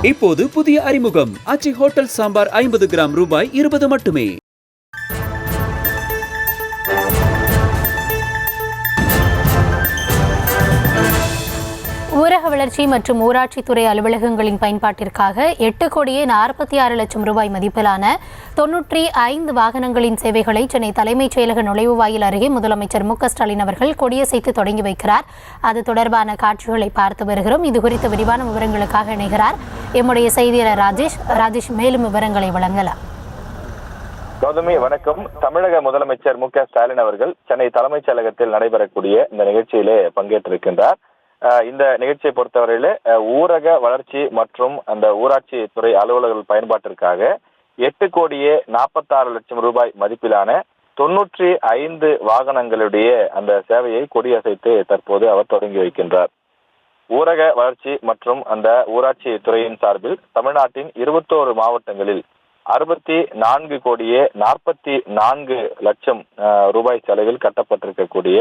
இப்போது புதிய அறிமுகம் ஆச்சி ஹோட்டல் சாம்பார் 50 கிராம் ரூபாய் 20 மட்டுமே. ஊரக வளர்ச்சி மற்றும் ஊராட்சித்துறை அலுவலகங்களின் பயன்பாட்டிற்காக 8,46 லட்சம் ரூபாய் மதிப்பிலான 95 வாகனங்களின் சேவைகளை சென்னை தலைமைச் செயலக நுழைவுவாயில் அருகே முதலமைச்சர் மு.க.ஸ்டாலின் அவர்கள் கொடியசைத்து தொடங்கி வைக்கிறார். அது தொடர்பான காட்சிகளை பார்த்து வருகிறோம். இதுகுறித்த விரிவான விவரங்களுக்காக இணைகிறார் எம்முடைய செய்தியாளர் ராஜேஷ். மேலும் விவரங்களை வழங்கலாம். கௌதமி, வணக்கம். தமிழக முதலமைச்சர் மு.க.ஸ்டாலின் அவர்கள் சென்னை தலைமைச் செயலகத்தில் நடைபெறக்கூடிய இந்த நிகழ்ச்சியிலே பங்கேற்றிருக்கின்றார். இந்த நிகழ்ச்சியை பொறுத்தவரையில ஊரக வளர்ச்சி மற்றும் அந்த ஊராட்சி துறை அலுவலர்கள் பயன்பாட்டிற்காக 8,46 லட்சம் ரூபாய் மதிப்பிலான 95 வாகனங்களுடைய அந்த சேவையை கொடியசைத்து தற்போது அவர் தொடங்கி வைக்கின்றார். ஊரக வளர்ச்சி மற்றும் அந்த ஊராட்சி துறையின் சார்பில் தமிழ்நாட்டின் 21 மாவட்டங்களில் 64,44 லட்சம் ரூபாய் செலவில் கட்டப்பட்டிருக்கக்கூடிய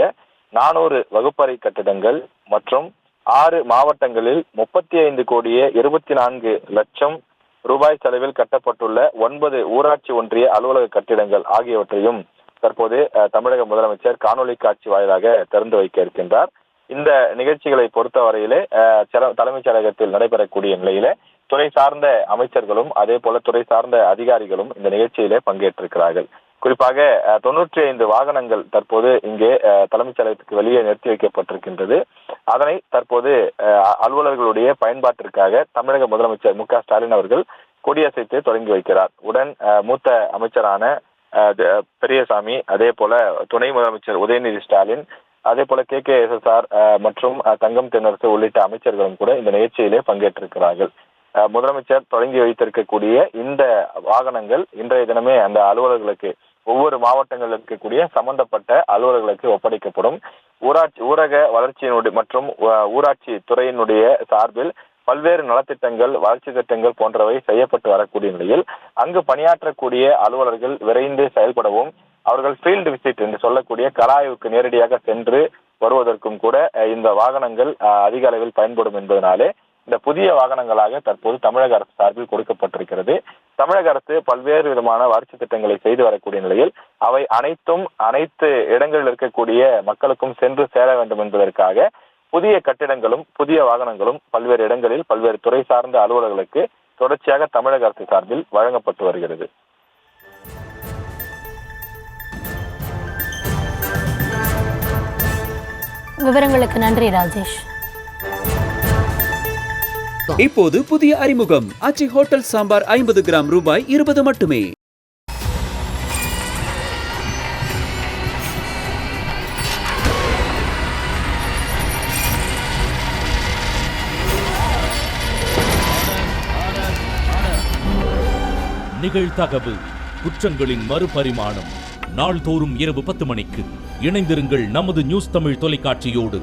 400 வகுப்பறை கட்டிடங்கள் மற்றும் 6 மாவட்டங்களில் 35,24 லட்சம் ரூபாய் செலவில் கட்டப்பட்டுள்ள 9 ஊராட்சி ஒன்றிய அலுவலக கட்டிடங்கள் ஆகியவற்றையும் தற்போது தமிழக முதலமைச்சர் காணொலி காட்சி வாயிலாக திறந்து வைக்க இருக்கின்றார். இந்த நிகழ்ச்சிகளை பொறுத்தவரையிலே தலைமைச் செயலகத்தில் நடைபெறக்கூடிய நிலையில துறை சார்ந்த அமைச்சர்களும் அதே போல துறை சார்ந்த அதிகாரிகளும் இந்த நிகழ்ச்சியிலே பங்கேற்றிருக்கிறார்கள். குறிப்பாக 95 வாகனங்கள் தற்போது இங்கே தலைமைச் செயலகத்துக்கு வெளியே நிறுத்தி வைக்கப்பட்டிருக்கின்றது. அதனை தற்போது அலுவலர்களுடைய பயன்பாட்டிற்காக தமிழக முதலமைச்சர் மு.க.ஸ்டாலின் அவர்கள் கொடியசைத்து தொடங்கி வைக்கிறார். உடன் மூத்த அமைச்சரான பெரியசாமி, அதே போல துணை முதலமைச்சர் உதயநிதி ஸ்டாலின், அதே போல KKSSR மற்றும் தங்கம் தென்னரசு உள்ளிட்ட அமைச்சர்களும் கூட இந்த நிகழ்ச்சியிலே பங்கேற்றிருக்கிறார்கள். முதலமைச்சர் தொடங்கி வைத்திருக்கக்கூடிய இந்த வாகனங்கள் இன்றைய தினமே அந்த அலுவலர்களுக்கு ஒவ்வொரு மாவட்டங்களில் இருக்கக்கூடிய சம்பந்தப்பட்ட அலுவலர்களுக்கு ஒப்படைக்கப்படும். ஊரக வளர்ச்சியினுடைய மற்றும் ஊராட்சி துறையினுடைய சார்பில் பல்வேறு நலத்திட்டங்கள், வளர்ச்சி திட்டங்கள் போன்றவை செய்யப்பட்டு வரக்கூடிய நிலையில் அங்கு பணியாற்றக்கூடிய அலுவலர்கள் விரைந்து செயல்படவும், அவர்கள் ஃபீல்டு விசிட் என்று சொல்லக்கூடிய கலாய்வுக்கு நேரடியாக சென்று வருவதற்கும் கூட இந்த வாகனங்கள் அதிக அளவில் பயன்படும் என்பதனாலே இந்த புதிய வாகனங்களாக தற்போது தமிழக அரசு சார்பில் கொடுக்கப்பட்டிருக்கிறது. தமிழக அரசு பல்வேறு விதமான வளர்ச்சி திட்டங்களை செய்து வரக்கூடிய நிலையில் அவை அனைத்து இடங்களில் இருக்கக்கூடிய மக்களுக்கும் சென்று சேர வேண்டும் என்பதற்காக புதிய கட்டிடங்களும் புதிய வாகனங்களும் பல்வேறு இடங்களில் பல்வேறு துறை சார்ந்த அலுவலர்களுக்கு தொடர்ச்சியாக தமிழக அரசு சார்பில் வழங்கப்பட்டு வருகிறது. விவரங்களுக்கு நன்றி ராஜேஷ். இப்போது புதிய அறிமுகம் ஆச்சி ஹோட்டல் சாம்பார் 50 கிராம் ரூபாய் 20 மட்டுமே. நிகழ்தகவு குற்றங்களின் மறுபரிமாணம் நாள்தோறும் இரவு 10 மணிக்கு இணைந்திருங்கள் நமது நியூஸ் தமிழ் தொலைக்காட்சியோடு.